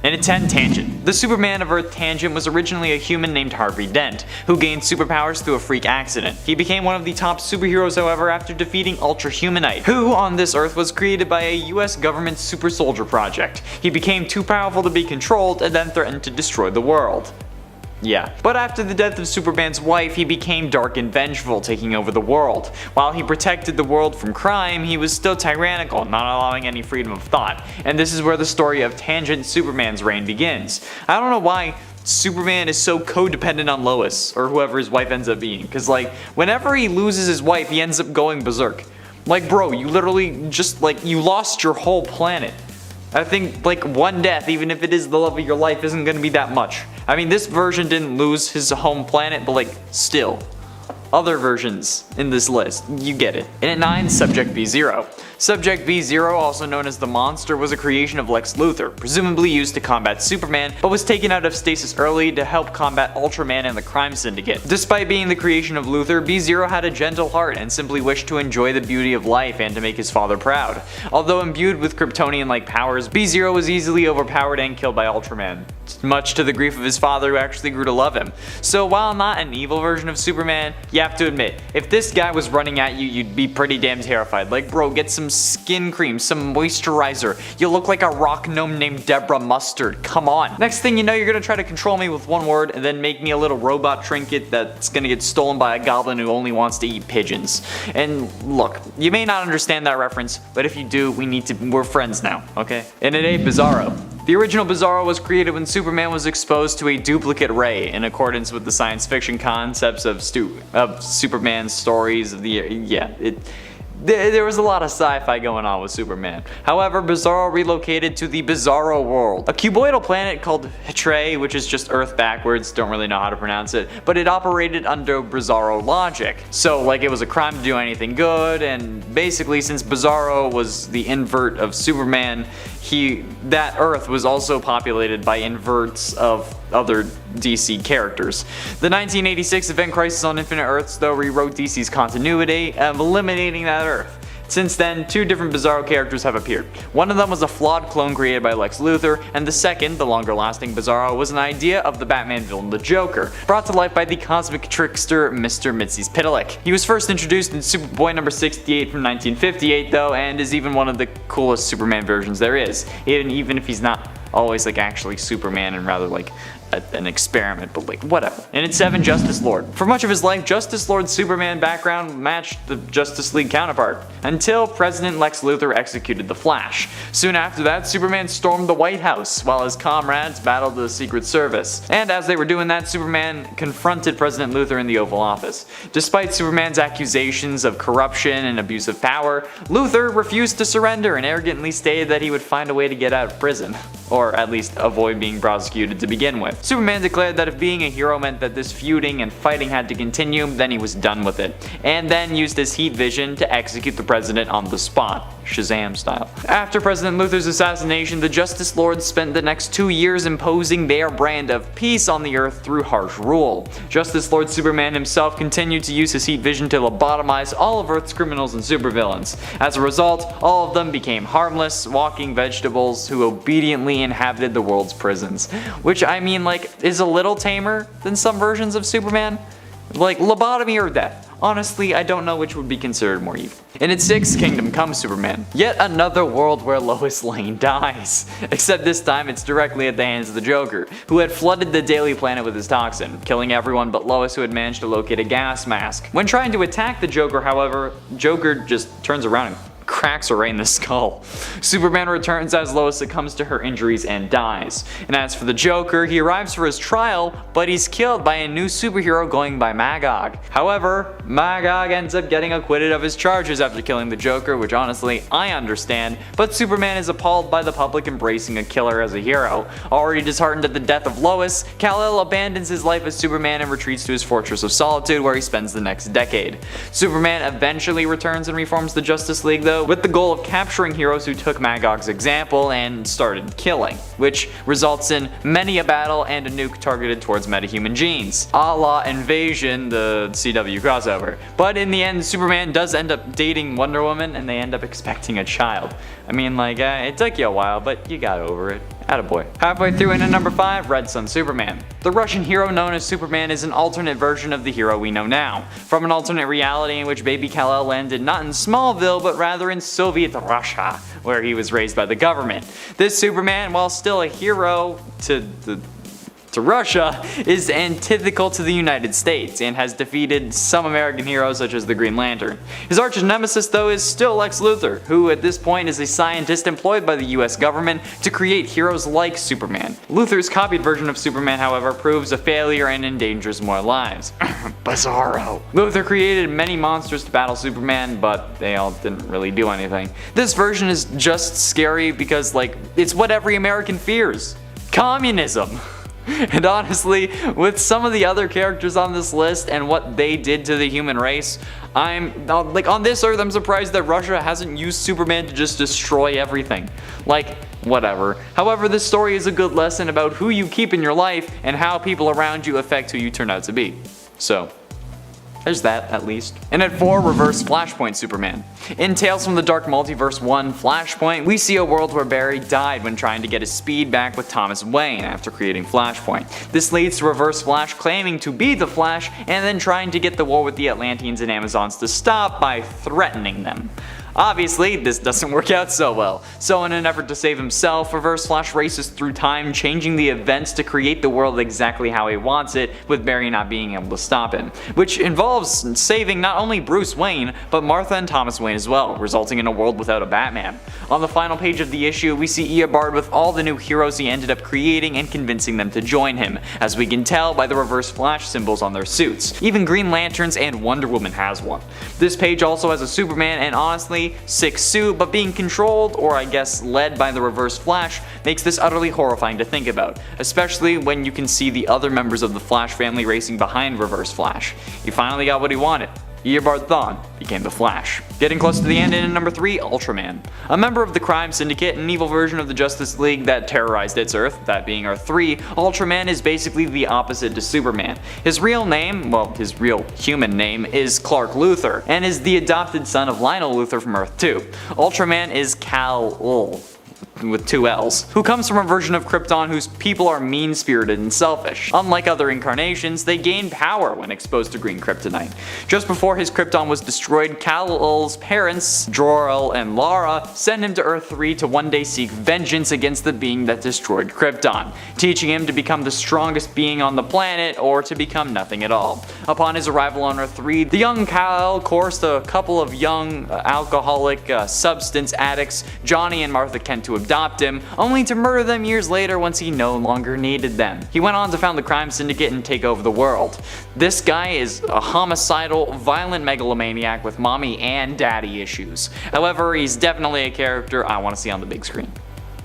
And at 10, Tangent. The Superman of Earth Tangent was originally a human named Harvey Dent, who gained superpowers through a freak accident. He became one of the top superheroes, however, after defeating Ultra Humanite, who on this Earth was created by a US government super soldier project. He became too powerful to be controlled and then threatened to destroy the world. Yeah. But after the death of Superman's wife, he became dark and vengeful, taking over the world. While he protected the world from crime, he was still tyrannical, not allowing any freedom of thought. And this is where the story of Tangent Superman's reign begins. I don't know why Superman is so codependent on Lois, or whoever his wife ends up being, cause like, whenever he loses his wife, he ends up going berserk. Like bro, you literally just you lost your whole planet. I think like one death, even if it is the love of your life, isn't gonna be that much. I mean, this version didn't lose his home planet, but like still. Other versions in this list, you get it. And at 9, Subject B-Zero. Subject B-Zero, also known as the Monster, was a creation of Lex Luthor, presumably used to combat Superman, but was taken out of stasis early to help combat Ultraman and the Crime Syndicate. Despite being the creation of Luthor, B-Zero had a gentle heart and simply wished to enjoy the beauty of life and to make his father proud. Although imbued with Kryptonian-like powers, B-Zero was easily overpowered and killed by Ultraman, much to the grief of his father, who actually grew to love him. So while not an evil version of Superman, you have to admit, if this guy was running at you, you'd be pretty damn terrified. Like bro, get some skin cream, some moisturizer. You look like a rock gnome named Deborah Mustard, come on. Next thing you know, you're gonna try to control me with one word and then make me a little robot trinket that's gonna get stolen by a goblin who only wants to eat pigeons. And look, you may not understand that reference, but if you do, we're friends now, okay? And at 8, Bizarro. The original Bizarro was created when Superman was exposed to a duplicate ray, in accordance with the science fiction concepts of Superman's stories of the there was a lot of sci-fi going on with Superman. However, Bizarro relocated to the Bizarro world, a cuboidal planet called Hatre, which is just Earth backwards, don't really know how to pronounce it, but it operated under Bizarro logic. So like it was a crime to do anything good, and basically since Bizarro was the invert of Superman, that Earth was also populated by inverts of other DC characters. The 1986 Event Crisis on Infinite Earths though rewrote DC's continuity, eliminating that Earth. Since then, 2 different Bizarro characters have appeared. One of them was a flawed clone created by Lex Luthor, and the second, the longer lasting Bizarro, was an idea of the Batman villain the Joker, brought to life by the cosmic trickster Mr. Mxyzptlk. He was first introduced in Superboy number 68 from 1958 though, and is even one of the coolest Superman versions there is, even if he's not always like actually Superman and rather like an experiment, but like whatever. And at 7, Justice Lord. For much of his life, Justice Lord's Superman background matched the Justice League counterpart, until President Lex Luthor executed the Flash. Soon after that, Superman stormed the White House, while his comrades battled the Secret Service. And as they were doing that, Superman confronted President Luthor in the Oval Office. Despite Superman's accusations of corruption and abuse of power, Luthor refused to surrender and arrogantly stated that he would find a way to get out of prison, or at least avoid being prosecuted to begin with. Superman declared that if being a hero meant that this feuding and fighting had to continue, then he was done with it, and then used his heat vision to execute the president on the spot, Shazam style. After President Luthor's assassination, the Justice Lords spent the next 2 years imposing their brand of peace on the Earth through harsh rule. Justice Lord Superman himself continued to use his heat vision to lobotomize all of Earth's criminals and supervillains. As a result, all of them became harmless, walking vegetables who obediently inhabited the world's prisons. Which, I mean, like, is a little tamer than some versions of Superman. Like, lobotomy or death. Honestly, I don't know which would be considered more evil. And at 6, Kingdom Come Superman. Yet another world where Lois Lane dies. Except this time it's directly at the hands of the Joker, who had flooded the Daily Planet with his toxin, killing everyone but Lois, who had managed to locate a gas mask. When trying to attack the Joker, however, Joker just turns around and cracks her right in the skull. Superman returns as Lois succumbs to her injuries and dies. And as for the Joker, he arrives for his trial, but he's killed by a new superhero going by Magog. However, Magog ends up getting acquitted of his charges after killing the Joker, which honestly, I understand, but Superman is appalled by the public embracing a killer as a hero. Already disheartened at the death of Lois, Kal-El abandons his life as Superman and retreats to his Fortress of Solitude, where he spends the next decade. Superman eventually returns and reforms the Justice League though, with the goal of capturing heroes who took Magog's example and started killing, which results in many a battle and a nuke targeted towards metahuman genes, a la Invasion, the CW crossover. But in the end, Superman does end up dating Wonder Woman and they end up expecting a child. I mean, like, it took you a while, but you got over it. Attaboy. Halfway through in at number 5, Red Sun Superman. The Russian hero known as Superman is an alternate version of the hero we know now, from an alternate reality in which baby Kal-El landed not in Smallville but rather in Soviet Russia, where he was raised by the government. This Superman, while still a hero to Russia, is antithetical to the United States and has defeated some American heroes such as the Green Lantern. His arch nemesis though is still Lex Luthor, who at this point is a scientist employed by the US government to create heroes like Superman. Luthor's copied version of Superman, however, proves a failure and endangers more lives. Bizarro. Luthor created many monsters to battle Superman, but they all didn't really do anything. This version is just scary because, like, it's what every American fears. Communism. And honestly, with some of the other characters on this list and what they did to the human race, on this earth, I'm surprised that Russia hasn't used Superman to just destroy everything. Like, whatever. However, this story is a good lesson about who you keep in your life and how people around you affect who you turn out to be. So, there's that, at least. And at 4, Reverse Flashpoint Superman. In Tales from the Dark Multiverse 1 Flashpoint, we see a world where Barry died when trying to get his speed back with Thomas Wayne after creating Flashpoint. This leads to Reverse Flash claiming to be the Flash and then trying to get the war with the Atlanteans and Amazons to stop by threatening them. Obviously, this doesn't work out so well, so in an effort to save himself, Reverse Flash races through time, changing the events to create the world exactly how he wants it, with Barry not being able to stop him. Which involves saving not only Bruce Wayne, but Martha and Thomas Wayne as well, resulting in a world without a Batman. On the final page of the issue, we see Eobard with all the new heroes he ended up creating and convincing them to join him, as we can tell by the Reverse Flash symbols on their suits. Even Green Lanterns and Wonder Woman has one. This page also has a Superman, and honestly, sick suit, but being controlled, or I guess led by the Reverse Flash, makes this utterly horrifying to think about, especially when you can see the other members of the Flash family racing behind Reverse Flash. He finally got what he wanted. Eobard Thawne became the Flash. Getting close to the end, and at number 3, Ultraman. A member of the crime syndicate, an evil version of the Justice League that terrorized its Earth, that being Earth 3, Ultraman is basically the opposite to Superman. His real name, well, his real human name, is Clark Luthor, and is the adopted son of Lionel Luthor from Earth 2. Ultraman is Kal-El, with 2 L's, who comes from a version of Krypton whose people are mean-spirited and selfish. Unlike other incarnations, they gain power when exposed to green kryptonite. Just before his Krypton was destroyed, Kal-El's parents, Jor-El and Lara, sent him to Earth 3 to one day seek vengeance against the being that destroyed Krypton, teaching him to become the strongest being on the planet or to become nothing at all. Upon his arrival on Earth 3, the young Kal-El coursed a couple of young alcoholic substance addicts, Johnny and Martha Kent, to adopt him, only to murder them years later once he no longer needed them. He went on to found the crime syndicate and take over the world. This guy is a homicidal, violent megalomaniac with mommy and daddy issues. However, he's definitely a character I want to see on the big screen.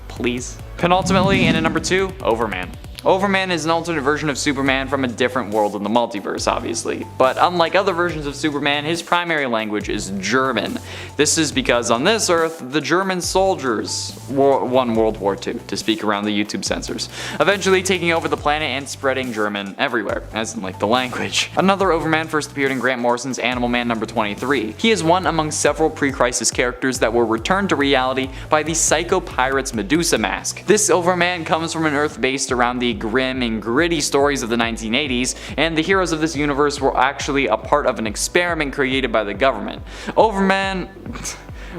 Please. Penultimately, and at number 2, Overman. Overman is an alternate version of Superman from a different world in the multiverse, obviously. But unlike other versions of Superman, his primary language is German. This is because on this Earth, the German soldiers won World War II, to speak around the YouTube censors, eventually taking over the planet and spreading German everywhere, as in like the language. Another Overman first appeared in Grant Morrison's Animal Man number 23. He is one among several pre-crisis characters that were returned to reality by the Psycho Pirate's Medusa mask. This Overman comes from an Earth based around the grim and gritty stories of the 1980s, and the heroes of this universe were actually a part of an experiment created by the government. Overman...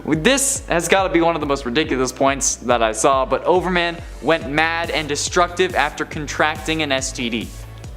This has got to be one of the most ridiculous points that I saw, but Overman went mad and destructive after contracting an STD.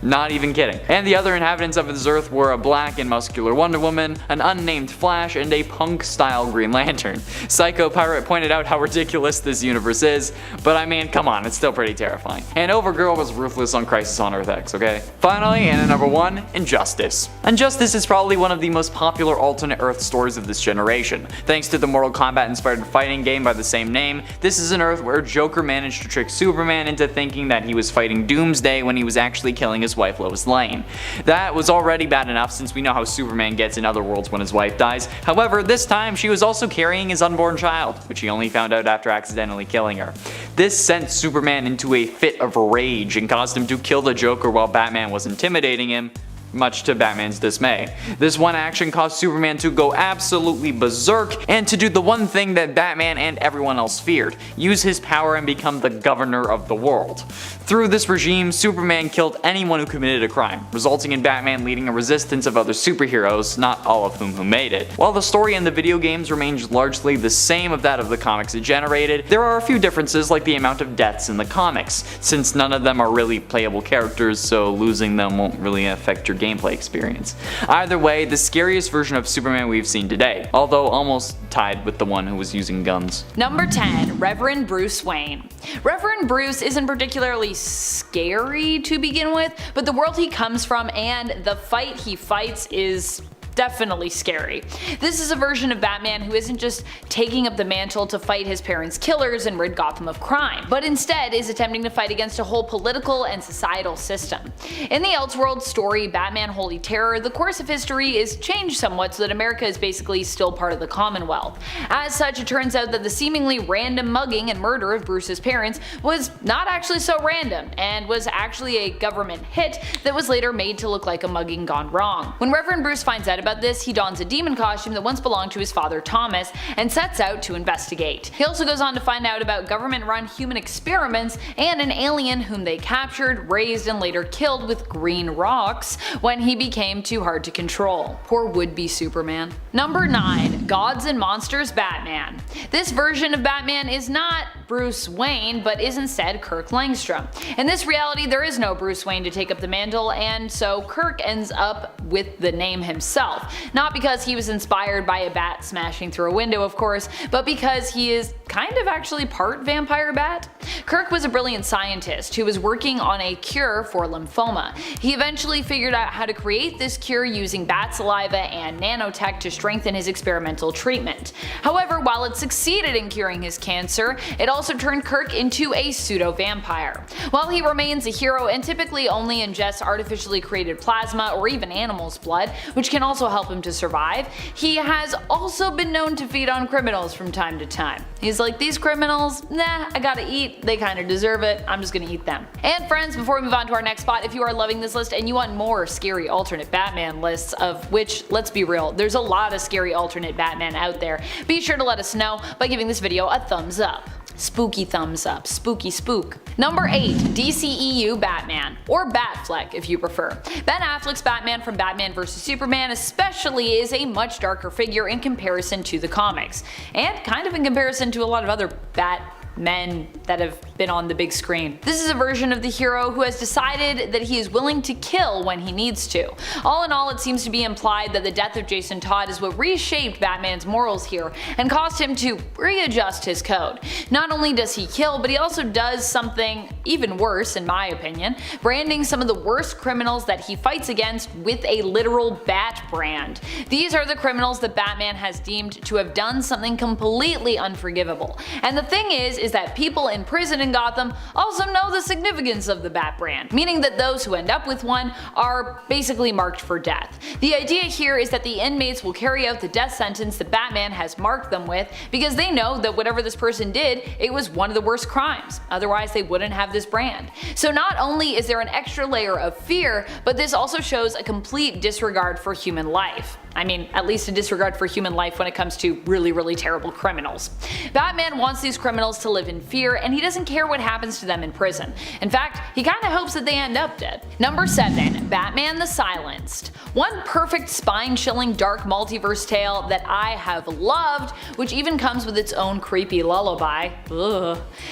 Not even kidding. And the other inhabitants of this Earth were a black and muscular Wonder Woman, an unnamed Flash, and a punk-style Green Lantern. Psycho Pirate pointed out how ridiculous this universe is, but I mean, come on, it's still pretty terrifying. And Overgirl was ruthless on Crisis on Earth X, okay? Finally, and at number 1, Injustice. Injustice is probably one of the most popular alternate Earth stories of this generation. Thanks to the Mortal Kombat-inspired fighting game by the same name, this is an Earth where Joker managed to trick Superman into thinking that he was fighting Doomsday when he was actually killing his wife Lois Lane. That was already bad enough since we know how Superman gets in other worlds when his wife dies. However, this time she was also carrying his unborn child, which he only found out after accidentally killing her. This sent Superman into a fit of rage and caused him to kill the Joker while Batman was intimidating him, much to Batman's dismay. This one action caused Superman to go absolutely berserk and to do the one thing that Batman and everyone else feared: use his power and become the governor of the world. Through this regime, Superman killed anyone who committed a crime, resulting in Batman leading a resistance of other superheroes, not all of whom made it. While the story in the video games remains largely the same of that of the comics it generated, there are a few differences, like the amount of deaths in the comics, since none of them are really playable characters, so losing them won't really affect your gameplay experience. Either way, the scariest version of Superman we've seen today, although almost tied with the one who was using guns. Number 10. Reverend Bruce Wayne. Reverend Bruce isn't particularly scary to begin with, but the world he comes from and the fight he fights is definitely scary. This is a version of Batman who isn't just taking up the mantle to fight his parents' killers and rid Gotham of crime, but instead is attempting to fight against a whole political and societal system. In the Elseworlds story Batman Holy Terror, the course of history is changed somewhat so that America is basically still part of the Commonwealth. As such, it turns out that the seemingly random mugging and murder of Bruce's parents was not actually so random, and was actually a government hit that was later made to look like a mugging gone wrong. When Reverend Bruce finds out about this, he dons a demon costume that once belonged to his father Thomas and sets out to investigate. He also goes on to find out about government-run human experiments and an alien whom they captured, raised, and later killed with green rocks when he became too hard to control. Poor would-be Superman. Number 9. Gods and Monsters Batman. This version of Batman is not Bruce Wayne, but is instead Kirk Langstrom. In this reality, there is no Bruce Wayne to take up the mantle, and so Kirk ends up with the name himself. Not because he was inspired by a bat smashing through a window, of course, but because he is kind of actually part vampire bat. Kirk was a brilliant scientist who was working on a cure for lymphoma. He eventually figured out how to create this cure using bat saliva and nanotech to strengthen his experimental treatment. However, while it succeeded in curing his cancer, it also turned Kirk into a pseudo-vampire. While he remains a hero and typically only ingests artificially created plasma or even animals' blood, which can also help him to survive, he has also been known to feed on criminals from time to time. He's like, these criminals, nah, I gotta eat, they kinda deserve it, I'm just gonna eat them. And friends, before we move on to our next spot, if you are loving this list and you want more scary alternate Batman lists, of which, let's be real, there's a lot of scary alternate Batman out there, be sure to let us know by giving this video a thumbs up. Spooky thumbs up, spooky spook. Number 8. DCEU Batman, or Batfleck if you prefer. Ben Affleck's Batman from Batman vs Superman especially is a much darker figure in comparison to the comics, and kind of in comparison to a lot of other Batmen that have been on the big screen. This is a version of the hero who has decided that he is willing to kill when he needs to. All in all, it seems to be implied that the death of Jason Todd is what reshaped Batman's morals here and caused him to readjust his code. Not only does he kill, but he also does something even worse in my opinion, branding some of the worst criminals that he fights against with a literal bat brand. These are the criminals that Batman has deemed to have done something completely unforgivable. And the thing is that people in prison in Gotham also know the significance of the bat brand, meaning that those who end up with one are basically marked for death. The idea here is that the inmates will carry out the death sentence that Batman has marked them with because they know that whatever this person did, it was one of the worst crimes, otherwise they wouldn't have this brand. So not only is there an extra layer of fear, but this also shows a complete disregard for human life. I mean, at least a disregard for human life when it comes to really terrible criminals. Batman wants these criminals to live in fear, and he doesn't care what happens to them in prison. In fact, he kinda hopes that they end up dead. Number 7. Batman the Silenced. One perfect spine-chilling dark multiverse tale that I have loved, which even comes with its own creepy lullaby,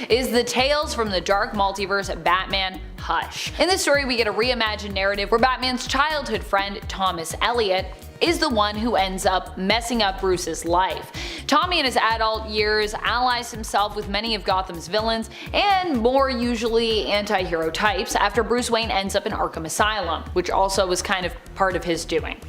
is the Tales from the Dark Multiverse Batman Hush. In this story we get a reimagined narrative where Batman's childhood friend, Thomas Elliot, is the one who ends up messing up Bruce's life. Tommy in his adult years allies himself with many of Gotham's villains and more usually anti-hero types after Bruce Wayne ends up in Arkham Asylum, which also was kind of part of his doing.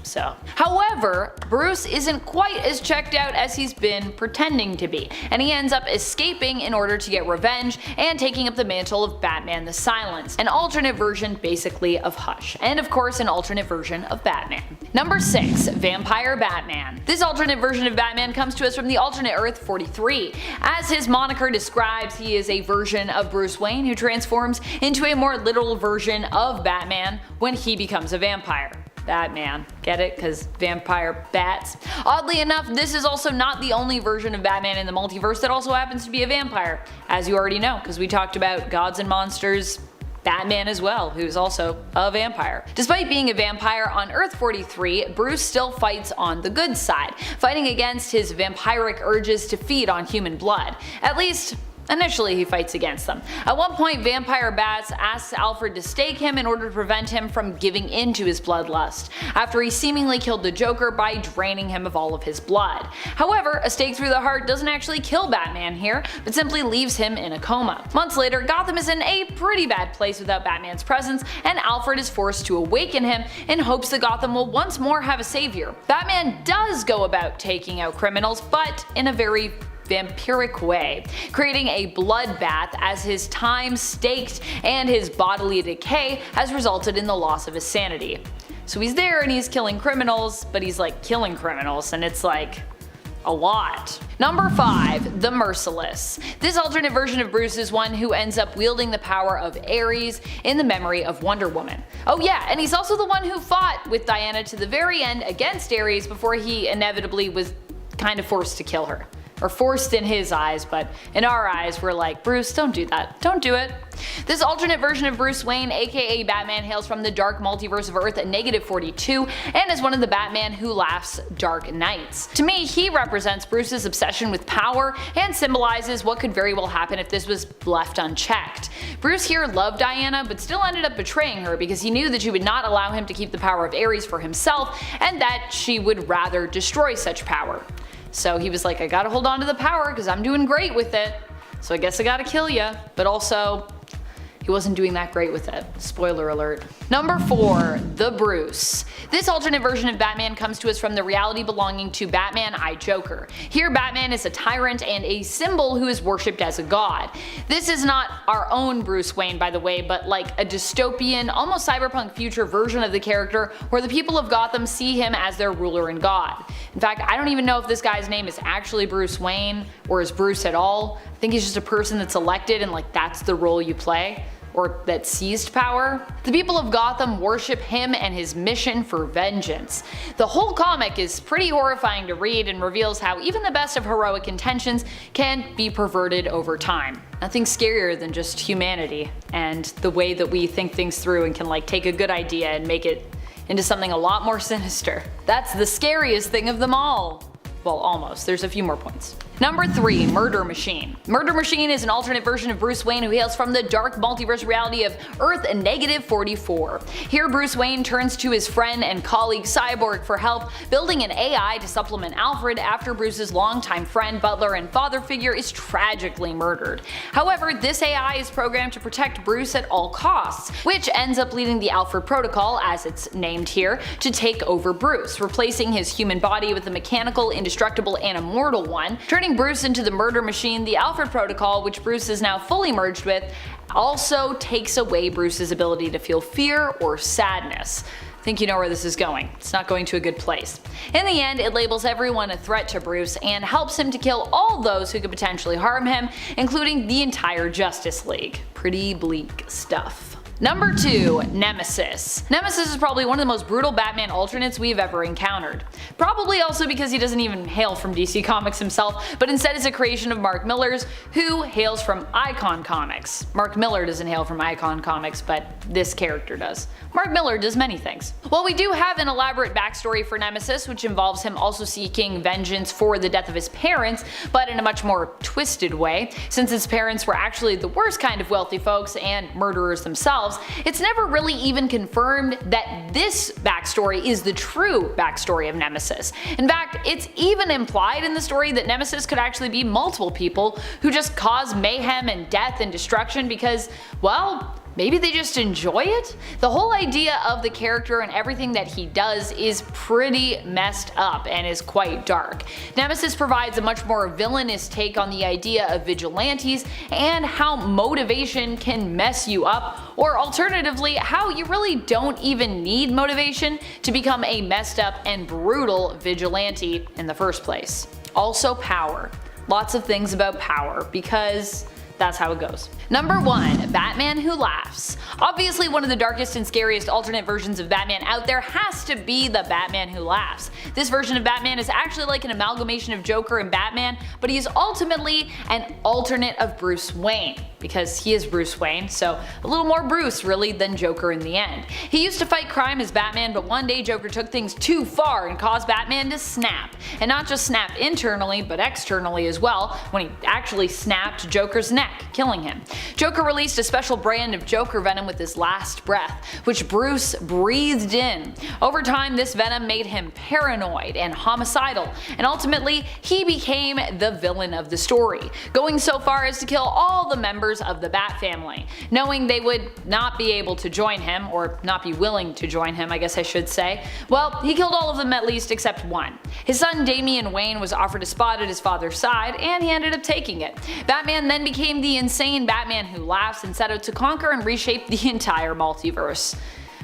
However, Bruce isn't quite as checked out as he's been pretending to be, and he ends up escaping in order to get revenge and taking up the mantle of Batman the Silenced, an alternate version basically of Hush, and of course an alternate version of Batman. Number 6. Vampire Batman. This alternate version of Batman comes to us from the alternate Earth 43. As his moniker describes, he is a version of Bruce Wayne who transforms into a more literal version of Batman when he becomes a vampire. Batman. Get it? Because vampire bats. Oddly enough, this is also not the only version of Batman in the multiverse that also happens to be a vampire, as you already know, because we talked about Gods and Monsters Batman as well, who's also a vampire. Despite being a vampire on Earth 43, Bruce still fights on the good side, fighting against his vampiric urges to feed on human blood. At least, initially he fights against them. At one point, Vampire Bats asks Alfred to stake him in order to prevent him from giving in to his bloodlust, after he seemingly killed the Joker by draining him of all of his blood. However, a stake through the heart doesn't actually kill Batman here, but simply leaves him in a coma. Months later, Gotham is in a pretty bad place without Batman's presence, and Alfred is forced to awaken him in hopes that Gotham will once more have a savior. Batman does go about taking out criminals, but in a very vampiric way, creating a bloodbath as his time staked and his bodily decay has resulted in the loss of his sanity. So he's there and he's killing criminals, but he's like killing criminals, and it's like a lot. Number 5. The Merciless. This alternate version of Bruce is one who ends up wielding the power of Ares in the memory of Wonder Woman. Oh yeah, and he's also the one who fought with Diana to the very end against Ares before he inevitably was kind of forced to kill her. Or forced in his eyes, but in our eyes we're like, Bruce, don't do that. Don't do it. This alternate version of Bruce Wayne, aka Batman, hails from the dark multiverse of Earth at -42 and is one of the Batman Who Laughs Dark Knights. To me, he represents Bruce's obsession with power and symbolizes what could very well happen if this was left unchecked. Bruce here loved Diana, but still ended up betraying her because he knew that she would not allow him to keep the power of Ares for himself, and that she would rather destroy such power. So he was like, I gotta hold on to the power because I'm doing great with it, so I guess I gotta kill ya. But also, he wasn't doing that great with it. Spoiler alert. Number 4. The Bruce. This alternate version of Batman comes to us from the reality belonging to Batman I Joker. Here Batman is a tyrant and a symbol who is worshipped as a god. This is not our own Bruce Wayne, by the way, but like a dystopian, almost cyberpunk future version of the character where the people of Gotham see him as their ruler and god. In fact, I don't even know if this guy's name is actually Bruce Wayne or is Bruce at all. I think he's just a person that's elected and like that's the role you play, or that seized power. The people of Gotham worship him and his mission for vengeance. The whole comic is pretty horrifying to read and reveals how even the best of heroic intentions can be perverted over time. Nothing scarier than just humanity and the way that we think things through and can like take a good idea and make it into something a lot more sinister. That's the scariest thing of them all. Well, almost. There's a few more points. Number 3. Murder Machine. Murder Machine is an alternate version of Bruce Wayne who hails from the dark multiverse reality of Earth -44. Here Bruce Wayne turns to his friend and colleague Cyborg for help, building an AI to supplement Alfred after Bruce's longtime friend, butler, and father figure is tragically murdered. However, this AI is programmed to protect Bruce at all costs, which ends up leading the Alfred Protocol, as it's named here, to take over Bruce, replacing his human body with a mechanical, indestructible, and immortal one. Turning Bruce into the murder machine, the Alfred Protocol, which Bruce is now fully merged with, also takes away Bruce's ability to feel fear or sadness. I think you know where this is going. It's not going to a good place. In the end, it labels everyone a threat to Bruce and helps him to kill all those who could potentially harm him, including the entire Justice League. Pretty bleak stuff. Number 2. Nemesis. Nemesis is probably one of the most brutal Batman alternates we've ever encountered. Probably also because he doesn't even hail from DC Comics himself, but instead is a creation of Mark Millar's, who hails from Icon Comics. Mark Millar doesn't hail from Icon Comics, but this character does. Mark Millar does many things. Well, we do have an elaborate backstory for Nemesis, which involves him also seeking vengeance for the death of his parents, but in a much more twisted way. Since his parents were actually the worst kind of wealthy folks and murderers themselves, it's never really even confirmed that this backstory is the true backstory of Nemesis. In fact, it's even implied in the story that Nemesis could actually be multiple people who just cause mayhem and death and destruction because, well, maybe they just enjoy it? The whole idea of the character and everything that he does is pretty messed up and is quite dark. Nemesis provides a much more villainous take on the idea of vigilantes and how motivation can mess you up, or alternatively, how you really don't even need motivation to become a messed up and brutal vigilante in the first place. Also power. Lots of things about power, because that's how it goes. Number 1. Batman Who Laughs. Obviously, one of the darkest and scariest alternate versions of Batman out there has to be the Batman Who Laughs. This version of Batman is actually like an amalgamation of Joker and Batman, but he is ultimately an alternate of Bruce Wayne, because he is Bruce Wayne, so a little more Bruce really than Joker in the end. He used to fight crime as Batman, but one day Joker took things too far and caused Batman to snap. And not just snap internally, but externally as well, when he actually snapped Joker's neck, killing him. Joker released a special brand of Joker venom with his last breath, which Bruce breathed in. Over time, this venom made him paranoid and homicidal, and ultimately, he became the villain of the story, going so far as to kill all the members of the Bat family. Knowing they would not be able to join him, or not be willing to join him I guess I should say, well, he killed all of them at least except one. His son Damian Wayne was offered a spot at his father's side, and he ended up taking it. Batman then became the insane Batman Who Laughs and set out to conquer and reshape the entire multiverse.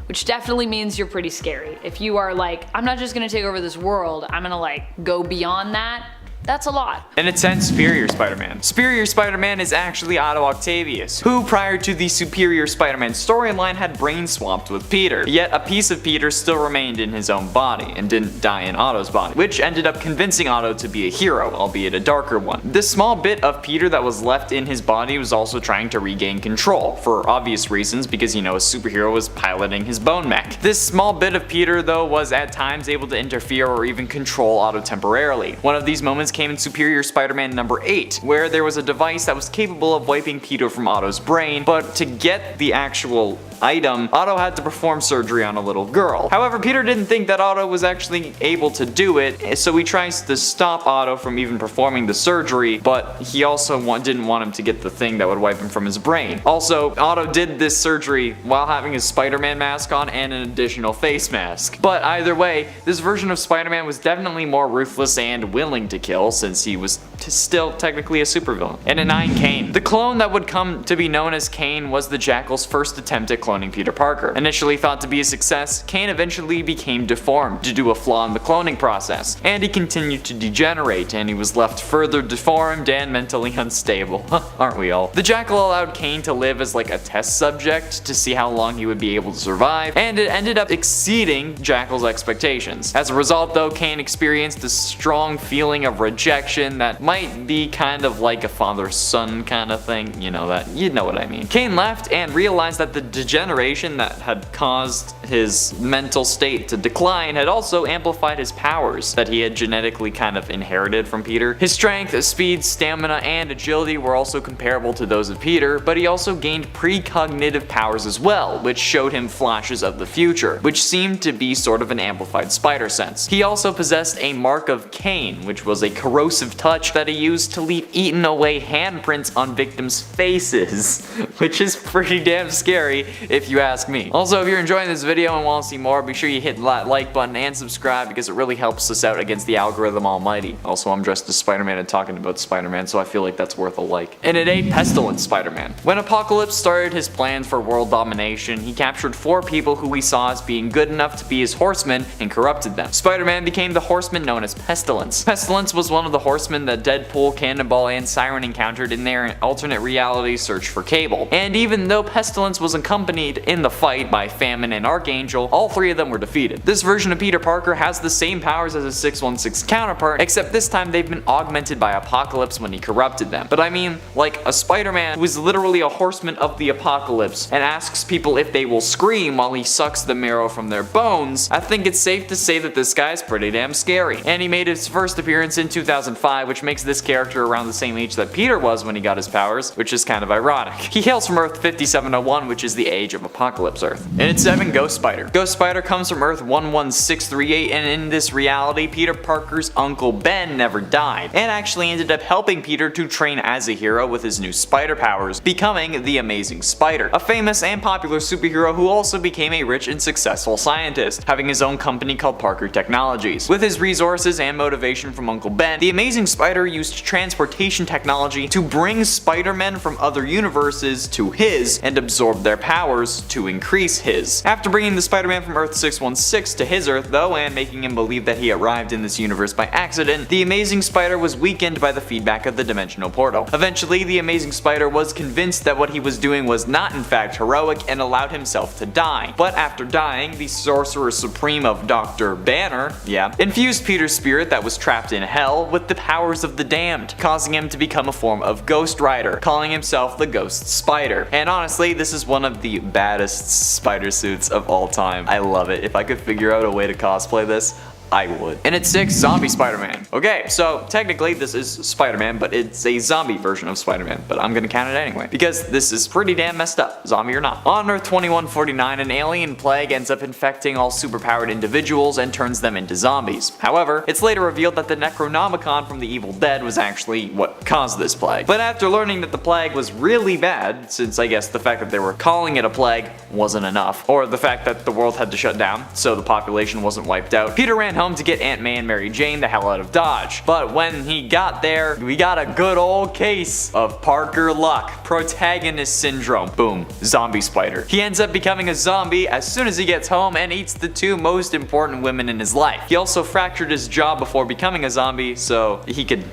Which definitely means you're pretty scary. If you are like, I'm not just gonna take over this world, I'm gonna like go beyond that. That's a lot. In its 10th Superior Spider-Man. Superior Spider-Man is actually Otto Octavius, who prior to the Superior Spider-Man storyline had brain swapped with Peter. Yet a piece of Peter still remained in his own body and didn't die in Otto's body, which ended up convincing Otto to be a hero, albeit a darker one. This small bit of Peter that was left in his body was also trying to regain control, for obvious reasons, because you know a superhero was piloting his bone mech. This small bit of Peter though was at times able to interfere or even control Otto temporarily. One of these moments came in Superior Spider-Man number 8, where there was a device that was capable of wiping Peter from Otto's brain, but to get the actual item, Otto had to perform surgery on a little girl. However, Peter didn't think that Otto was actually able to do it, so he tries to stop Otto from even performing the surgery, but he also didn't want him to get the thing that would wipe him from his brain. Also, Otto did this surgery while having his Spider-Man mask on and an additional face mask. But either way, this version of Spider-Man was definitely more ruthless and willing to kill, since he was still technically a supervillain. And at 9, Kane. The clone that would come to be known as Kane was the Jackal's first attempt at cloning Peter Parker. Initially thought to be a success, Kane eventually became deformed due to a flaw in the cloning process, and he continued to degenerate, and he was left further deformed and mentally unstable. Aren't we all? The Jackal allowed Kane to live as like a test subject to see how long he would be able to survive, and it ended up exceeding Jackal's expectations. As a result though, Kane experienced a strong feeling of rejection that might be kind of like a father-son kind of thing, you know what I mean. Kane left and realized that the degeneration that had caused his mental state to decline had also amplified his powers that he had genetically kind of inherited from Peter. His strength, speed, stamina, and agility were also comparable to those of Peter, but he also gained precognitive powers as well, which showed him flashes of the future, which seemed to be sort of an amplified spider sense. He also possessed a mark of Cain, which was a corrosive touch that he used to leave eaten away handprints on victims' faces, which is pretty damn scary if you ask me. Also, if you're enjoying this video and want to see more, be sure you hit that like button and subscribe because it really helps us out against the algorithm almighty. Also, I'm dressed as Spider-Man and talking about Spider-Man, so I feel like that's worth a like. And at 8, Pestilence Spider-Man. When Apocalypse started his plans for world domination, he captured 4 people who he saw as being good enough to be his horsemen and corrupted them. Spider-Man became the horseman known as Pestilence. Pestilence was one of the horsemen that Deadpool, Cannonball, and Siren encountered in their alternate reality search for Cable. And even though Pestilence was accompanied in the fight by Famine and Archangel, all 3 of them were defeated. This version of Peter Parker has the same powers as his 616 counterpart, except this time they've been augmented by Apocalypse when he corrupted them. But I mean, like a Spider-Man who is literally a horseman of the apocalypse and asks people if they will scream while he sucks the marrow from their bones, I think it's safe to say that this guy's pretty damn scary. And he made his first appearance in 2005, which makes this character around the same age that Peter was when he got his powers, which is kind of ironic. He hails from Earth 5701, which is the age of Apocalypse Earth. And at 7, Ghost Spider. Ghost Spider comes from Earth 11638, and in this reality, Peter Parker's Uncle Ben never died, and actually ended up helping Peter to train as a hero with his new spider powers, becoming the Amazing Spider, a famous and popular superhero who also became a rich and successful scientist, having his own company called Parker Technologies. With his resources and motivation from Uncle Ben, the Amazing Spider used transportation technology to bring Spider-Men from other universes resources to his and absorb their powers to increase his. After bringing the Spider-Man from Earth 616 to his Earth though, and making him believe that he arrived in this universe by accident, the Amazing Spider was weakened by the feedback of the dimensional portal. Eventually, the Amazing Spider was convinced that what he was doing was not in fact heroic and allowed himself to die. But after dying, the Sorcerer Supreme of Dr. Banner, infused Peter's spirit that was trapped in hell with the powers of the damned, causing him to become a form of Ghost Rider, calling himself the Ghost Spider. And honestly, this is one of the baddest spider suits of all time. I love it. If I could figure out a way to cosplay this, I would. And at 6, Zombie Spider-Man. Okay, so technically this is Spider-Man, but it's a zombie version of Spider-Man, but I'm gonna count it anyway, because this is pretty damn messed up, zombie or not. On Earth 2149, an alien plague ends up infecting all superpowered individuals and turns them into zombies. However, it's later revealed that the Necronomicon from the Evil Dead was actually what caused this plague. But after learning that the plague was really bad, since I guess the fact that they were calling it a plague wasn't enough, or the fact that the world had to shut down, so the population wasn't wiped out, Peter ran home to get Aunt May and Mary Jane the hell out of Dodge. But when he got there, we got a good old case of Parker Luck, protagonist syndrome. Boom, zombie spider. He ends up becoming a zombie as soon as he gets home and eats the two most important women in his life. He also fractured his jaw before becoming a zombie so he could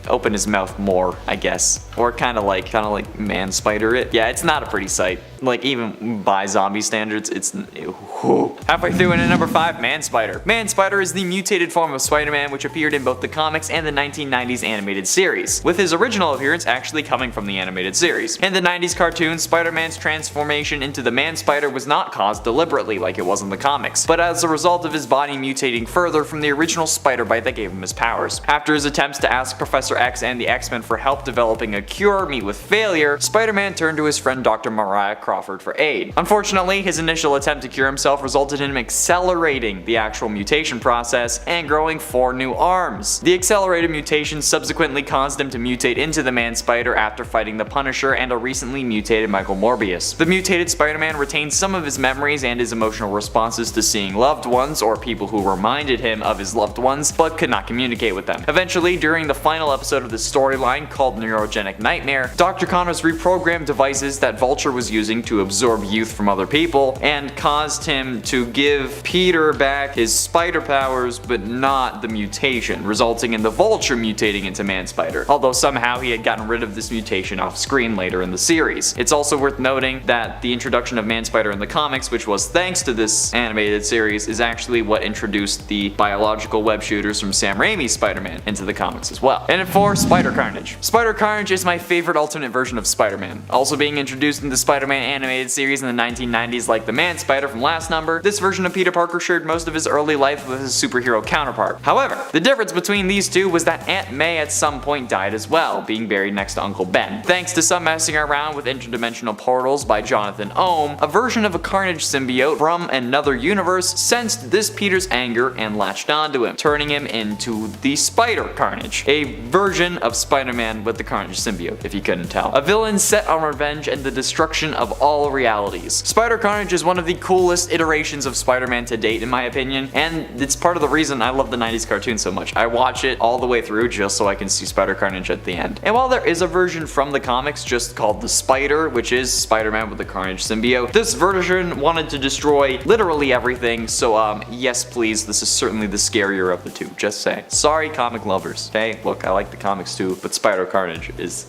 open his mouth more, I guess. Or kind of like man spider it. Yeah, it's not a pretty sight. Like, even by zombie standards, it's whew. Halfway through into number 5, Man Spider. Man Spider is the mutated form of Spider-Man which appeared in both the comics and the 1990s animated series, with his original appearance actually coming from the animated series. In the 90s cartoon, Spider-Man's transformation into the Man Spider was not caused deliberately like it was in the comics, but as a result of his body mutating further from the original spider bite that gave him his powers. After his attempts to ask Professor X and the X-Men for help developing a cure meet with failure, Spider-Man turned to his friend Dr. Mariah Crawford for aid. Unfortunately, his initial attempt to cure himself resulted in him accelerating the actual mutation process and growing 4 new arms. The accelerated mutation subsequently caused him to mutate into the Man Spider after fighting the Punisher and a recently mutated Michael Morbius. The mutated Spider-Man retained some of his memories and his emotional responses to seeing loved ones or people who reminded him of his loved ones but could not communicate with them. Eventually, during the final episode of the storyline called Neurogenic Nightmare, Dr. Connors reprogrammed devices that Vulture was using to absorb youth from other people and caused him to give Peter back his spider powers but not the mutation, resulting in the Vulture mutating into Man Spider, although somehow he had gotten rid of this mutation off screen later in the series. It's also worth noting that the introduction of Man Spider in the comics, which was thanks to this animated series, is actually what introduced the biological web shooters from Sam Raimi's Spider-Man into the comics as well. And at 4, Spider-Carnage. Spider-Carnage is my favorite alternate version of Spider-Man. Also being introduced in the Spider-Man animated series in the 1990s like the Man Spider from last number, this version of Peter Parker shared most of his early life with his superhero counterpart. However, the difference between these two was that Aunt May at some point died as well, being buried next to Uncle Ben. Thanks to some messing around with interdimensional portals by Jonathan Ohm, a version of a Carnage symbiote from another universe sensed this Peter's anger and latched onto him, turning him into the Spider-Carnage, a version of Spider-Man with the Carnage symbiote, if you couldn't tell. A villain set on revenge and the destruction of all realities. Spider-Carnage is one of the coolest iterations of Spider-Man to date in my opinion, and it's part of the reason I love the 90s cartoon so much. I watch it all the way through just so I can see Spider-Carnage at the end. And while there is a version from the comics just called the Spider, which is Spider-Man with the Carnage symbiote, this version wanted to destroy literally everything, so yes please, this is certainly the scarier of the two, just saying. Sorry comic lovers, okay? Look, I like the comics too, but Spider-Carnage is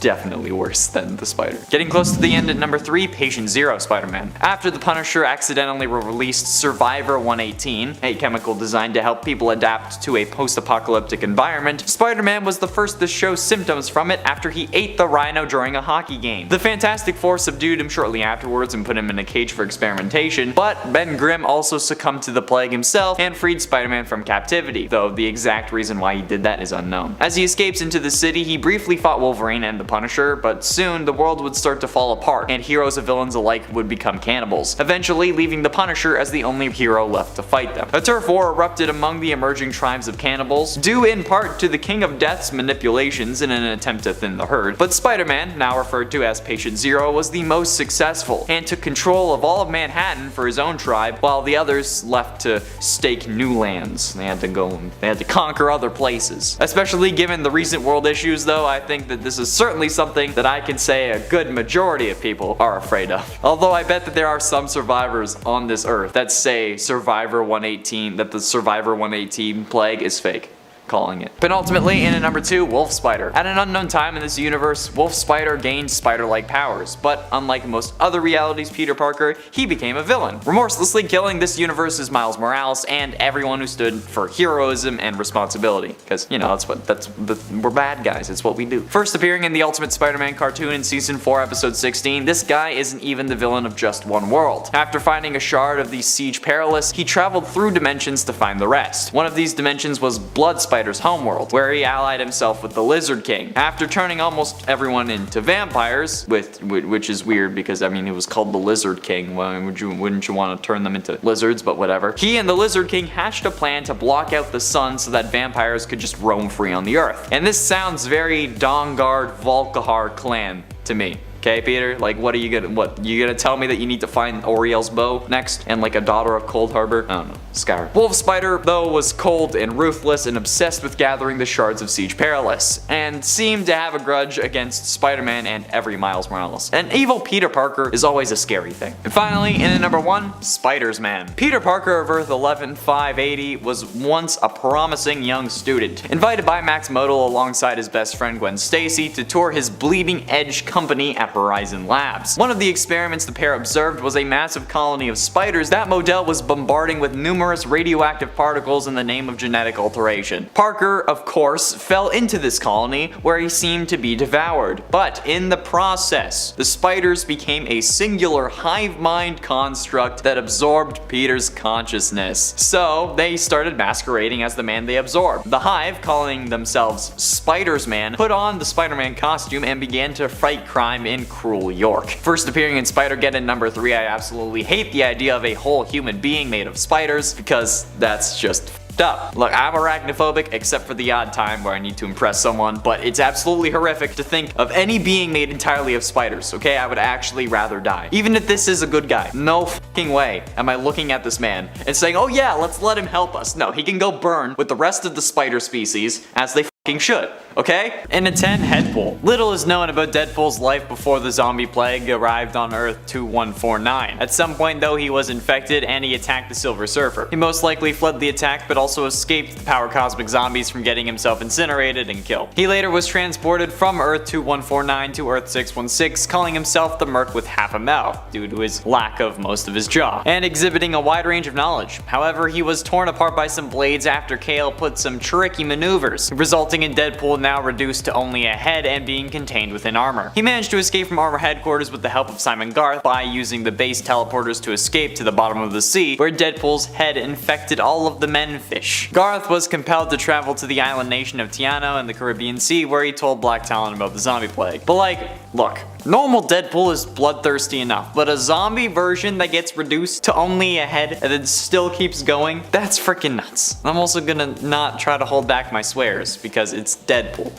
definitely worse than the Spider. Getting close to the end at number 3, Patient Zero Spider-Man. After the Punisher accidentally released Survivor 118, a chemical designed to help people adapt to a post-apocalyptic environment, Spider-Man was the first to show symptoms from it after he ate the rhino during a hockey game. The Fantastic Four subdued him shortly afterwards and put him in a cage for experimentation, but Ben Grimm also succumbed to the plague himself and freed Spider-Man from captivity, though the exact reason why he did that is unknown. As he escapes into the city, he briefly fought Wolverine and the Punisher, but soon the world would start to fall apart and heroes and villains alike would become cannibals, eventually leaving the Punisher as the only hero left to fight them. A turf war erupted among the emerging tribes of cannibals, due in part to the King of Death's manipulations in an attempt to thin the herd, but Spider-Man, now referred to as Patient Zero, was the most successful and took control of all of Manhattan for his own tribe, while the others left to stake new lands. They had to conquer other places. Especially given the recent world issues though, I think that this is Certainly something that I can say a good majority of people are afraid of. Although I bet that there are some survivors on this earth that say Survivor 118, that the Survivor 118 plague is fake. Calling it. Penultimately, in at number 2, Wolf Spider. At an unknown time in this universe, Wolf Spider gained spider-like powers, but unlike most other realities Peter Parker, he became a villain, remorselessly killing this universe's Miles Morales and everyone who stood for heroism and responsibility. Because, you know, we're bad guys, it's what we do. First appearing in the Ultimate Spider-Man cartoon in Season 4, Episode 16, this guy isn't even the villain of just one world. After finding a shard of the Siege Perilous, he traveled through dimensions to find the rest. One of these dimensions was Blood Spider's homeworld, where he allied himself with the Lizard King. After turning almost everyone into vampires, which is weird because, I mean, it was called the Lizard King. Well, wouldn't you want to turn them into lizards, but whatever. He and the Lizard King hatched a plan to block out the sun so that vampires could just roam free on the earth. And this sounds very Dawnguard Volkihar clan to me. Okay, Peter? Like, what are you gonna tell me that you need to find Oriel's bow next? And like a daughter of Cold Harbor? I don't know. Scar. Wolf Spider, though, was cold and ruthless and obsessed with gathering the shards of Siege Perilous, and seemed to have a grudge against Spider-Man and every Miles Morales. An evil Peter Parker is always a scary thing. And finally, in at number 1, Spider-Man. Peter Parker of Earth 11580 was once a promising young student, invited by Max Modal alongside his best friend Gwen Stacy to tour his Bleeding Edge company at Horizon Labs. One of the experiments the pair observed was a massive colony of spiders that Modell was bombarding with numerous radioactive particles in the name of genetic alteration. Parker, of course, fell into this colony where he seemed to be devoured, but in the process, the spiders became a singular hive mind construct that absorbed Peter's consciousness. So they started masquerading as the man they absorbed. The hive, calling themselves Spidersman, put on the Spider-Man costume and began to fight crime in Cruel York. First appearing in Spider-Geddon number 3, I absolutely hate the idea of a whole human being made of spiders, because that's just up. Look, I'm arachnophobic except for the odd time where I need to impress someone, but it's absolutely horrific to think of any being made entirely of spiders, okay? I would actually rather die. Even if this is a good guy. No fucking way am I looking at this man and saying, oh yeah, let's let him help us. No, he can go burn with the rest of the spider species, as they fucking should, okay? In a 10, Deadpool. Little is known about Deadpool's life before the zombie plague arrived on Earth 2149. At some point though, he was infected and he attacked the Silver Surfer. He most likely fled the attack but also escaped the power cosmic zombies from getting himself incinerated and killed. He later was transported from Earth 2149 to Earth 616, calling himself the Merc with half a mouth due to his lack of most of his jaw, and exhibiting a wide range of knowledge. However, he was torn apart by some blades after Kale put some tricky maneuvers, resulting in Deadpool now reduced to only a head and being contained within armor. He managed to escape from armor headquarters with the help of Simon Garth by using the base teleporters to escape to the bottom of the sea, where Deadpool's head infected all of the menfish. Garth was compelled to travel to the island nation of Tiano in the Caribbean Sea, where he told Black Talon about the zombie plague. But like, look, normal Deadpool is bloodthirsty enough, but a zombie version that gets reduced to only a head and then still keeps going, that's freaking nuts. I'm also gonna not try to hold back my swears because it's Deadpool.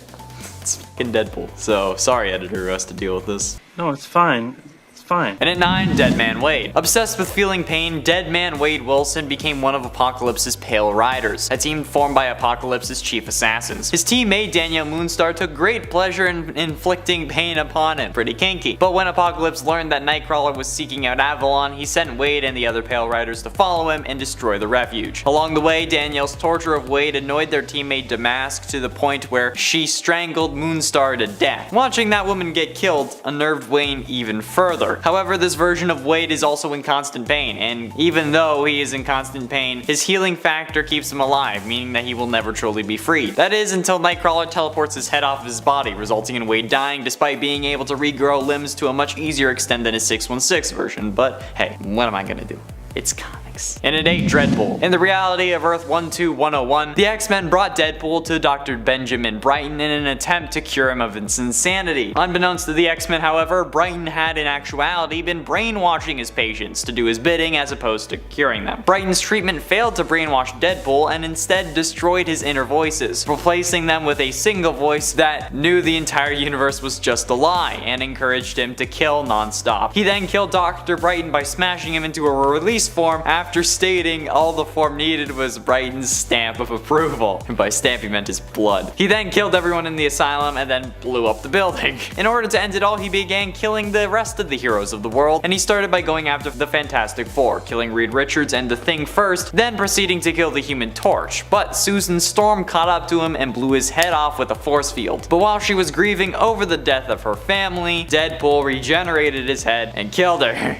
It's fucking Deadpool. So sorry, editor, who has to deal with this. No, it's fine. Fine. And at 9, Dead Man Wade. Obsessed with feeling pain, Dead Man Wade Wilson became one of Apocalypse's Pale Riders, a team formed by Apocalypse's chief assassins. His teammate Danielle Moonstar took great pleasure in inflicting pain upon him, pretty kinky. But when Apocalypse learned that Nightcrawler was seeking out Avalon, he sent Wade and the other Pale Riders to follow him and destroy the refuge. Along the way, Danielle's torture of Wade annoyed their teammate Damask to the point where she strangled Moonstar to death. Watching that woman get killed unnerved Wayne even further. However, this version of Wade is also in constant pain, and even though he is in constant pain, his healing factor keeps him alive, meaning that he will never truly be freed. That is until Nightcrawler teleports his head off of his body, resulting in Wade dying despite being able to regrow limbs to a much easier extent than his 616 version. But hey, what am I gonna do? It's comics. And at 8, Dreadpool. In the reality of Earth 12101, the X-Men brought Deadpool to Dr. Benjamin Brighton in an attempt to cure him of his insanity. Unbeknownst to the X-Men, however, Brighton had in actuality been brainwashing his patients to do his bidding as opposed to curing them. Brighton's treatment failed to brainwash Deadpool and instead destroyed his inner voices, replacing them with a single voice that knew the entire universe was just a lie and encouraged him to kill non-stop. He then killed Dr. Brighton by smashing him into a release form after after stating all the form needed was Brighton's stamp of approval. And by stamp he meant his blood. He then killed everyone in the asylum and then blew up the building. In order to end it all, he began killing the rest of the heroes of the world, and he started by going after the Fantastic Four, killing Reed Richards and the Thing first, then proceeding to kill the Human Torch. But Susan Storm caught up to him and blew his head off with a force field. But while she was grieving over the death of her family, Deadpool regenerated his head and killed her.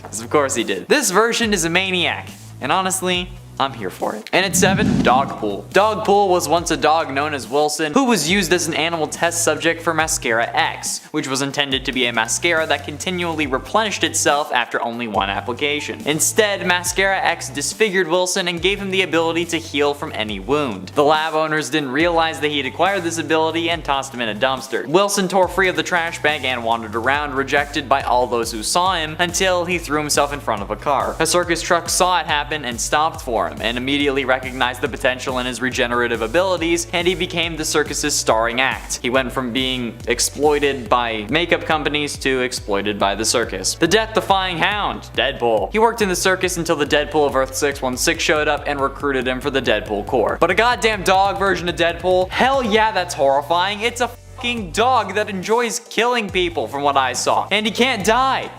Because of course he did. This version is a maniac, and honestly, I'm here for it. And at 7, DOGPOOL. DOGPOOL was once a dog known as Wilson, who was used as an animal test subject for Mascara X, which was intended to be a mascara that continually replenished itself after only one application. Instead, Mascara X disfigured Wilson and gave him the ability to heal from any wound. The lab owners didn't realize that he had acquired this ability and tossed him in a dumpster. Wilson tore free of the trash bag and wandered around, rejected by all those who saw him, until he threw himself in front of a car. A circus truck saw it happen and stopped for him, and immediately recognized the potential in his regenerative abilities, and he became the circus's starring act. He went from being exploited by makeup companies to exploited by the circus. The death-defying hound, Deadpool. He worked in the circus until the Deadpool of Earth 616 showed up and recruited him for the Deadpool Corps. But a goddamn dog version of Deadpool? Hell yeah, that's horrifying. It's a fucking dog that enjoys killing people from what I saw. And he can't die.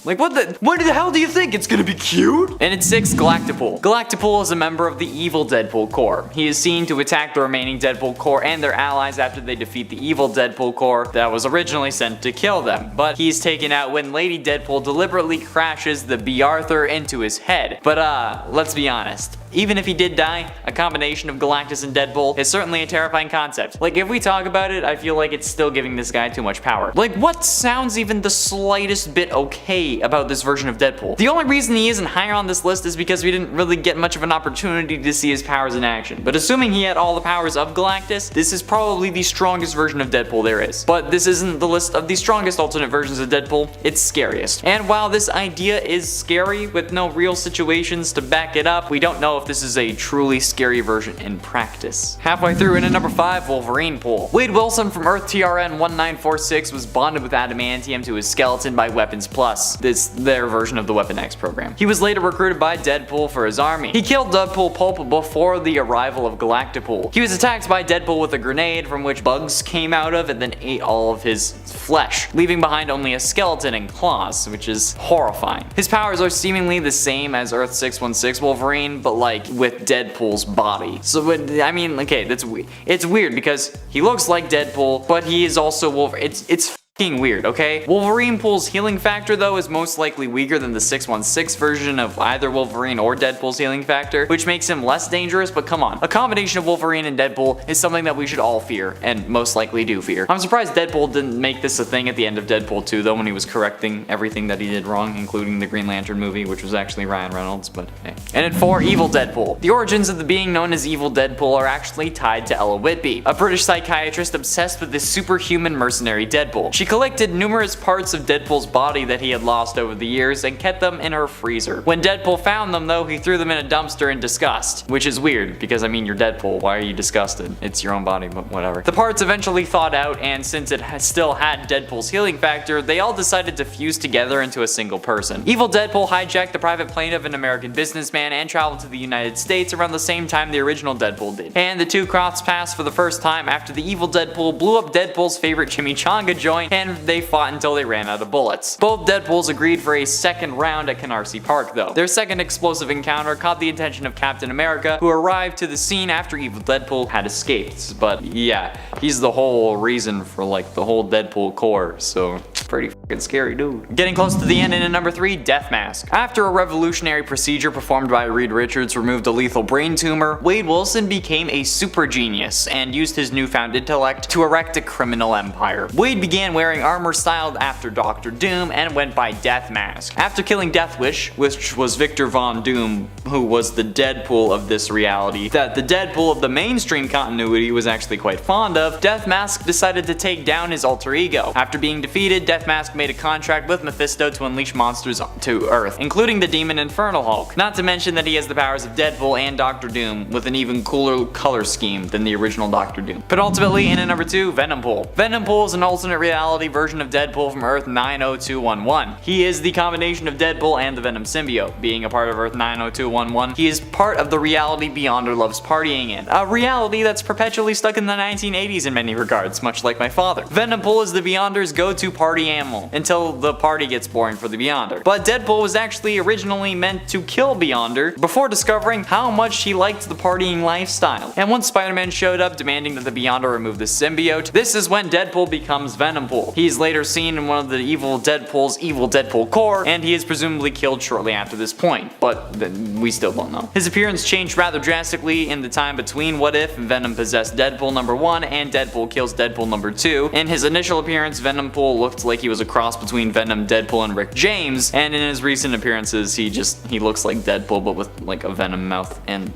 Like what the hell do you think? It's gonna be cute? And at 6, Galactipool. Galactipool is a member of the evil Deadpool Corps. He is seen to attack the remaining Deadpool Corps and their allies after they defeat the evil Deadpool Corps that was originally sent to kill them. But he's taken out when Lady Deadpool deliberately crashes the B. Arthur into his head. But let's be honest. Even if he did die, a combination of Galactus and Deadpool is certainly a terrifying concept. Like, if we talk about it, I feel like it's still giving this guy too much power. Like, what sounds even the slightest bit okay about this version of Deadpool? The only reason he isn't higher on this list is because we didn't really get much of an opportunity to see his powers in action. But assuming he had all the powers of Galactus, this is probably the strongest version of Deadpool there is. But this isn't the list of the strongest alternate versions of Deadpool, it's Scariest. And while this idea is scary with no real situations to back it up, we don't know if this is a truly scary version in practice. Halfway through, and at number 5, Wolverine Pool. Wade Wilson from Earth TRN 1946 was bonded with adamantium to his skeleton by Weapons Plus, their version of the Weapon X program. He was later recruited by Deadpool for his army. He killed Deadpool Pulp before the arrival of Galactipool. He was attacked by Deadpool with a grenade from which bugs came out of and then ate all of his flesh, leaving behind only a skeleton and claws, which is horrifying. His powers are seemingly the same as Earth 616 Wolverine, but like with Deadpool's body. So, I mean, okay, it's weird because he looks like Deadpool, but he is also Wolverine. It's f***ing weird, okay? Wolverine Pool's healing factor, though, is most likely weaker than the 616 version of either Wolverine or Deadpool's healing factor, which makes him less dangerous, but come on. A combination of Wolverine and Deadpool is something that we should all fear, and most likely do fear. I'm surprised Deadpool didn't make this a thing at the end of Deadpool 2, though, when he was correcting everything that he did wrong, including the Green Lantern movie, which was actually Ryan Reynolds, but hey. And at 4, Evil Deadpool. The origins of the being known as Evil Deadpool are actually tied to Ella Whitby, a British psychiatrist obsessed with the superhuman mercenary Deadpool. She collected numerous parts of Deadpool's body that he had lost over the years and kept them in her freezer. When Deadpool found them, though, he threw them in a dumpster in disgust, which is weird because, I mean, you're Deadpool. Why are you disgusted? It's your own body, but whatever. The parts eventually thawed out, and since it still had Deadpool's healing factor, they all decided to fuse together into a single person. Evil Deadpool hijacked the private plane of an American businessman and traveled to the United States around the same time the original Deadpool did. And the two crossed paths for the first time after the Evil Deadpool blew up Deadpool's favorite chimichanga joint, and they fought until they ran out of bullets. Both Deadpools agreed for a second round at Canarsie Park, though. Their second explosive encounter caught the attention of Captain America, who arrived to the scene after Evil Deadpool had escaped. But yeah, he's the whole reason for like the whole Deadpool core, so pretty fucking scary dude. Getting close to the end, and at number 3, Death Mask. After a revolutionary procedure performed by Reed Richards removed a lethal brain tumor, Wade Wilson became a super genius and used his newfound intellect to erect a criminal empire. Wade began wearing armor styled after Dr. Doom and went by Death Mask. After killing Death Wish, which was Victor Von Doom, who was the Deadpool of this reality that the Deadpool of the mainstream continuity was actually quite fond of, Death Mask decided to take down his alter ego. After being defeated, Death Mask made a contract with Mephisto to unleash monsters to Earth, including the demon Infernal Hulk. Not to mention that he has the powers of Deadpool and Doctor Doom, with an even cooler color scheme than the original Doctor Doom. But ultimately, in at number 2, Venompool. Venompool is an alternate reality version of Deadpool from Earth 90211. He is the combination of Deadpool and the Venom symbiote. Being a part of Earth 90211, he is part of the reality Beyonder loves partying in. A reality that's perpetually stuck in the 1980s in many regards, much like my father. Venompool is the Beyonder's go-to party animal, until the party gets boring for the Beyonder. But Deadpool was actually originally meant to kill Beyonder before discovering how much he liked the partying lifestyle. And once Spider-Man showed up demanding that the Beyonder remove the symbiote, this is when Deadpool becomes Venompool. He is later seen in one of the evil Deadpool core, and he is presumably killed shortly after this point, but we still don't know. His appearance changed rather drastically in the time between What If Venom possessed Deadpool number 1 and Deadpool kills Deadpool number 2. In his initial appearance, Venompool looked like he was a cross between Venom, Deadpool, and Rick James, and in his recent appearances, he looks like Deadpool but with like a Venom mouth and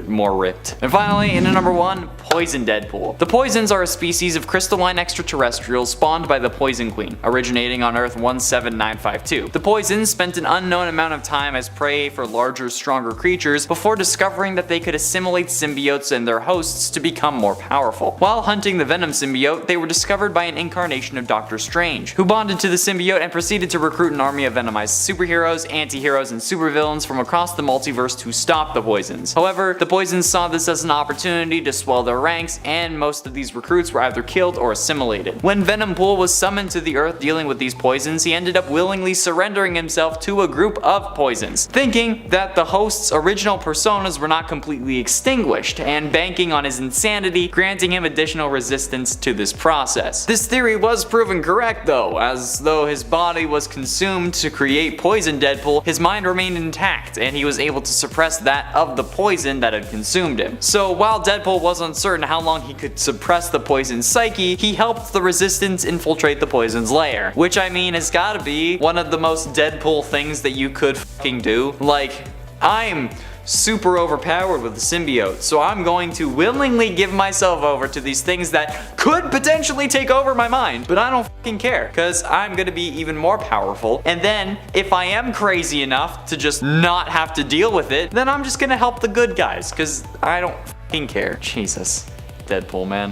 more ripped. And finally, in at number 1, Poison Deadpool. The Poisons are a species of crystalline extraterrestrials spawned by the Poison Queen, originating on Earth 17952. The Poisons spent an unknown amount of time as prey for larger, stronger creatures before discovering that they could assimilate symbiotes and their hosts to become more powerful. While hunting the Venom symbiote, they were discovered by an incarnation of Doctor Strange, who bonded to the symbiote and proceeded to recruit an army of venomized superheroes, anti-heroes, and supervillains from across the multiverse to stop the Poisons. However, the Poisons saw this as an opportunity to swell their ranks, and most of these recruits were either killed or assimilated. When Venompool was summoned to the Earth dealing with these Poisons, he ended up willingly surrendering himself to a group of Poisons, thinking that the host's original personas were not completely extinguished, and banking on his insanity, granting him additional resistance to this process. This theory was proven correct though, as though his body was consumed to create Poison Deadpool, his mind remained intact, and he was able to suppress that of the poison that had consumed him. So while Deadpool was uncertain how long he could suppress the Poison's psyche, he helped the Resistance infiltrate the Poison's lair, which I mean has gotta be one of the most Deadpool things that you could fucking do. Like, I'm super overpowered with the symbiote, so I'm going to willingly give myself over to these things that could potentially take over my mind, but I don't fucking care, because I'm gonna be even more powerful, and then if I am crazy enough to just not have to deal with it, then I'm just gonna help the good guys, because I don't fucking care. Jesus. Deadpool, man.